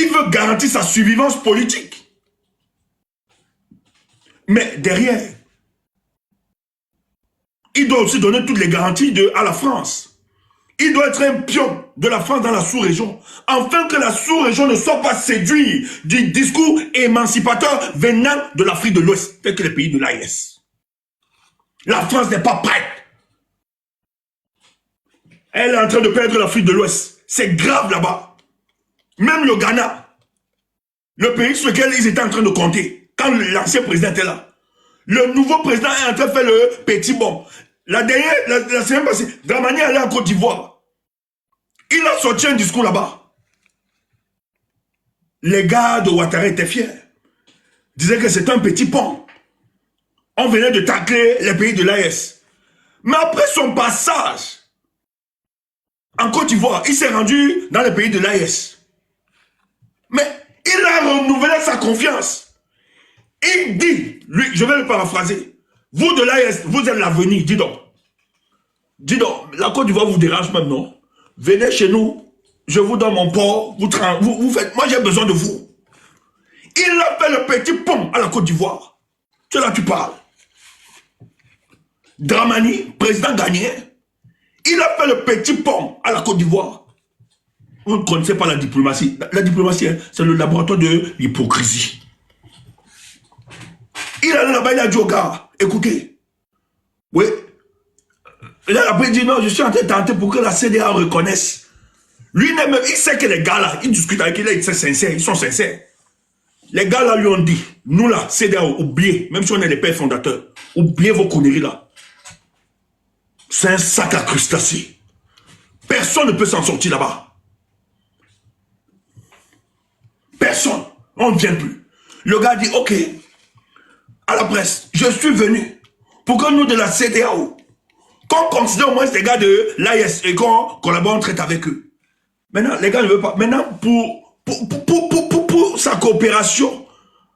Il veut garantir sa survivance politique. Mais derrière, il doit aussi donner toutes les garanties à la France. Il doit être un pion de la France dans la sous-région, afin que la sous-région ne soit pas séduite du discours émancipateur venant de l'Afrique de l'Ouest, tel que les pays de l'AES. La France n'est pas prête. Elle est en train de perdre l'Afrique de l'Ouest. C'est grave là-bas. Même le Ghana, le pays sur lequel ils étaient en train de compter, quand l'ancien président était là, le nouveau président est en train de faire le petit bond. La semaine passée, Dramani allait en Côte d'Ivoire. Il a sorti un discours là-bas. Les gars de Ouattara étaient fiers. Disaient que c'est un petit pont. On venait de tacler les pays de l'AES. Mais après son passage en Côte d'Ivoire, il s'est rendu dans les pays de l'AES. Mais il a renouvelé sa confiance. Il dit, lui, je vais le paraphraser, vous de l'AES, vous êtes l'avenir, dis donc. Dis donc, la Côte d'Ivoire vous dérange même, non? Venez chez nous, je vous donne mon port, vous faites, moi j'ai besoin de vous. Il a fait le petit pont à la Côte d'Ivoire. C'est là que tu parles. Dramani, président ghanéen, il a fait le petit pont à la Côte d'Ivoire. Vous ne connaissez pas la diplomatie. La diplomatie, hein, c'est le laboratoire de l'hypocrisie. Il est là-bas, il a dit au gars, écoutez, oui, là, après, il dit non, je suis en train de tenter pour que la CDA reconnaisse. Lui, même, il sait que les gars là, ils discutent avec lui, ils sont sincères, ils sont sincères. Les gars là lui ont dit, nous là, CDA, oubliez, même si on est les pères fondateurs, oubliez vos conneries là. C'est un sac à crustacés. Personne ne peut s'en sortir là-bas. Personne. On ne vient plus. Le gars dit, ok, à la presse, je suis venu pour que nous de la CEDEAO, qu'on considère au moins ces gars de l'AES et qu'on collabore, on traite avec eux. Maintenant, les gars ne veulent pas. Maintenant, pour sa coopération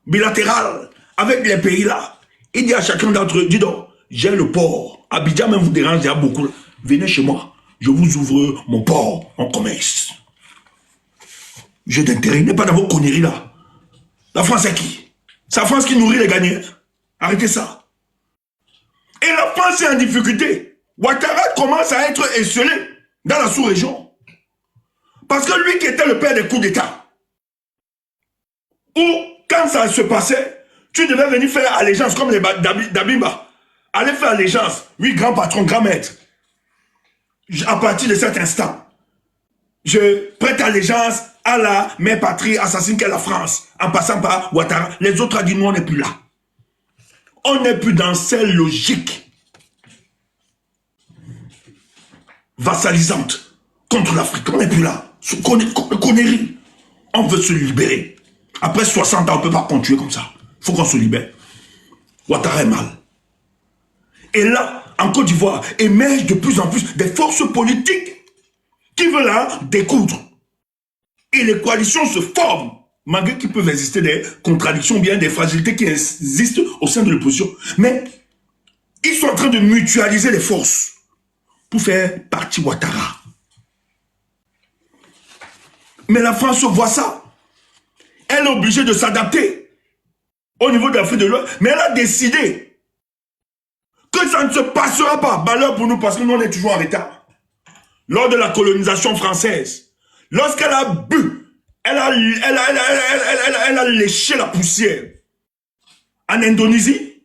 bilatérale avec les pays là, il dit à chacun d'entre eux, dis donc, j'ai le port. Abidjan même vous dérange, il y a beaucoup. Venez chez moi, je vous ouvre mon port en commerce. J'ai d'intérêt, il n'est pas dans vos conneries là. La France c'est qui? C'est la France qui nourrit les gagnants. Arrêtez ça. Et la France est en difficulté. Ouattara commence à être esselé dans la sous-région. Parce que lui qui était le père des coups d'État, où quand ça se passait, tu devais venir faire allégeance comme les Dabimba. Allez faire allégeance. Oui, grand patron, grand maître. À partir de cet instant, je prête allégeance à la mère patrie assassine qu'est la France, en passant par Ouattara. Les autres ont dit, nous, on n'est plus là. On n'est plus dans cette logique vassalisante contre l'Afrique. On n'est plus là. Connerie. On veut se libérer. Après 60 ans, on ne peut pas continuer comme ça. Il faut qu'on se libère. Ouattara est mal. Et là, en Côte d'Ivoire, émergent de plus en plus des forces politiques qui veulent là découdre. Et les coalitions se forment, malgré qu'il peuvent exister des contradictions, bien des fragilités qui existent au sein de l'opposition. Mais ils sont en train de mutualiser les forces pour faire partie Ouattara. Mais la France voit ça. Elle est obligée de s'adapter au niveau de l'Afrique de l'Ouest. Mais elle a décidé que ça ne se passera pas. Malheur pour nous, parce que nous, on est toujours en retard. Lors de la colonisation française, lorsqu'elle a bu, elle a léché la poussière en Indonésie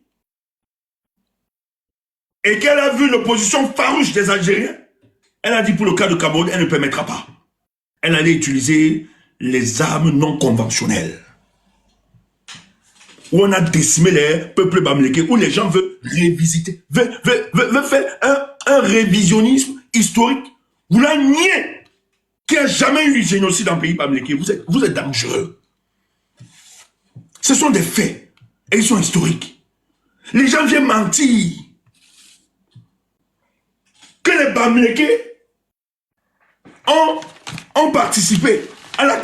et qu'elle a vu l'opposition farouche des Algériens, elle a dit pour le cas de Cameroun, elle ne permettra pas. Elle allait utiliser les armes non conventionnelles. Où on a décimé les peuples bamlékés, où les gens veulent révisiter, veulent faire un révisionnisme historique. Vous la niez qu'il n'y a jamais eu génocide dans le pays bamléké. Vous êtes dangereux. Ce sont des faits. Et ils sont historiques. Les gens viennent mentir. Que les bamlékés ont participé à la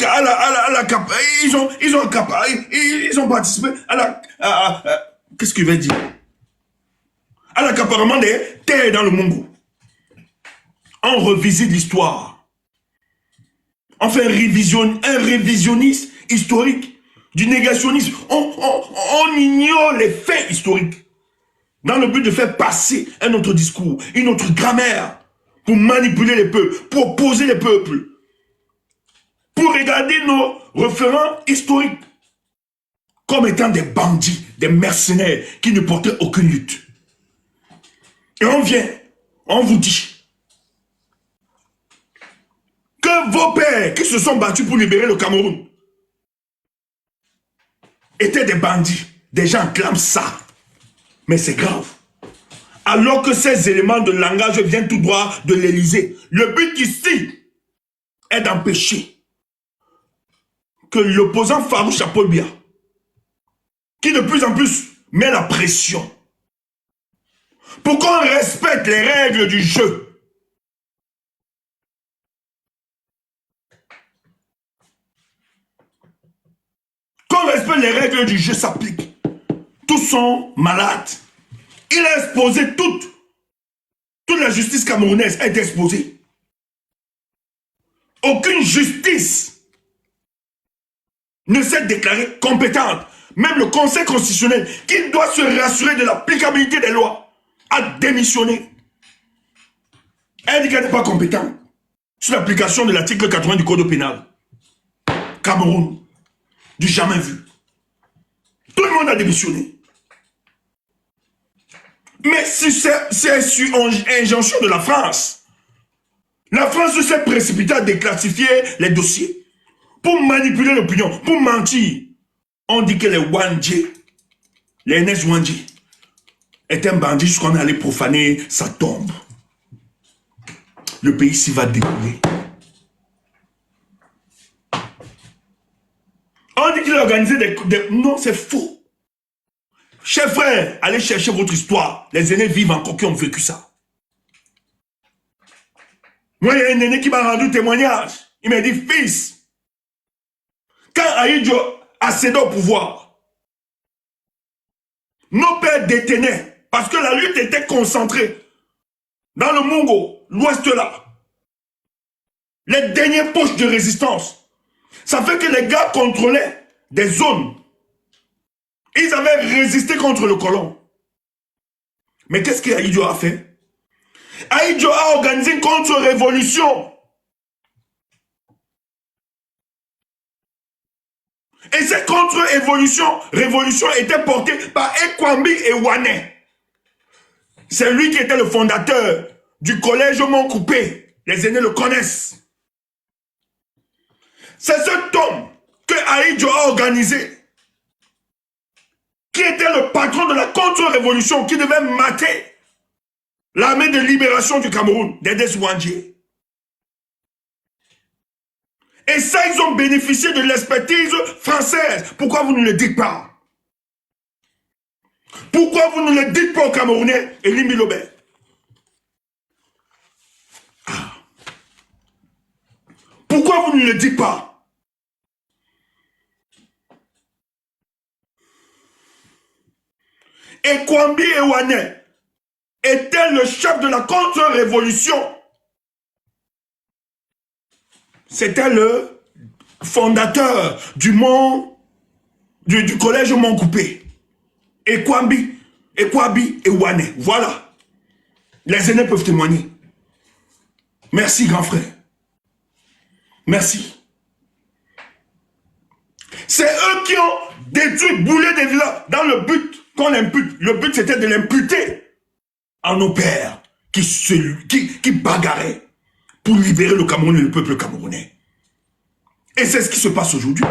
ils ont participé à la qu'est-ce qu'il veut dire, à l'accaparement des terres dans le Mongo. On revisite l'histoire. On fait un révisionniste historique, du négationnisme. On ignore les faits historiques dans le but de faire passer un autre discours, une autre grammaire, pour manipuler les peuples, pour opposer les peuples, pour regarder nos référents historiques comme étant des bandits, des mercenaires qui ne portaient aucune lutte. Et on vous dit que vos pères qui se sont battus pour libérer le Cameroun étaient des bandits. Des gens clament ça. Mais c'est grave. Alors que ces éléments de langage viennent tout droit de l'Élysée. Le but ici est d'empêcher que l'opposant farouche à Paul Biya, qui de plus en plus met la pression pour qu'on respecte les règles du jeu. Qu'on respecte les règles du jeu s'appliquent. Tous sont malades. Il a exposé toute la justice camerounaise est exposée. Aucune justice ne s'est déclarée compétente. Même le Conseil constitutionnel, qui doit se rassurer de l'applicabilité des lois, a démissionné. Elle dit qu'elle n'est pas compétente sur l'application de l'article 80 du Code pénal. Cameroun, du jamais vu. Tout le monde a démissionné. Mais si c'est sur injonction de la France s'est précipitée à déclassifier les dossiers pour manipuler l'opinion, pour mentir. On dit que les Wandje, les NS Wandje, est un bandit jusqu'on allait profaner sa tombe. Le pays s'y va découler. On dit qu'il a organisé des... Non, c'est faux. Chers frères, allez chercher votre histoire. Les aînés vivent encore qui ont vécu ça. Moi, il y a un aîné qui m'a rendu témoignage. Il m'a dit, fils, quand Aïdjo accédait au pouvoir, nos pères détenaient, parce que la lutte était concentrée dans le Mongo, l'ouest là. Les dernières poches de résistance. Ça fait que les gars contrôlaient des zones. Ils avaient résisté contre le colon. Mais qu'est-ce qu'Aïdjo a fait? Aïdjo a organisé une contre-révolution. Et cette contre-révolution était portée par Ekwambi et Wane. C'est lui qui était le fondateur du collège Mont-Coupé. Les aînés le connaissent. C'est cet homme que Aïdjo a organisé, qui était le patron de la contre-révolution, qui devait mater l'armée de libération du Cameroun, des Deswandje. Et ça, ils ont bénéficié de l'expertise française. Pourquoi vous ne le dites pas? Pourquoi vous ne le dites pas aux Camerounais, Elie Milobert? Pourquoi vous ne le dites pas? Et Kwambi Ewane était le chef de la contre-révolution. C'était le fondateur du collège Mont-Coupé. Ekwambi Ewane. Voilà. Les aînés peuvent témoigner. Merci, grand frère. Merci. C'est eux qui ont détruit, boulé des villas dans le but qu'on l'impute. Le but, c'était de l'imputer à nos pères qui bagarraient pour libérer le Cameroun et le peuple camerounais. Et c'est ce qui se passe aujourd'hui.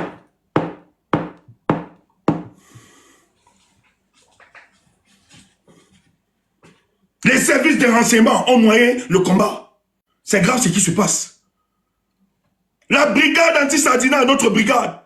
Les services de renseignement ont noyé le combat. C'est grave ce qui se passe. La brigade anti-Sardina, notre brigade,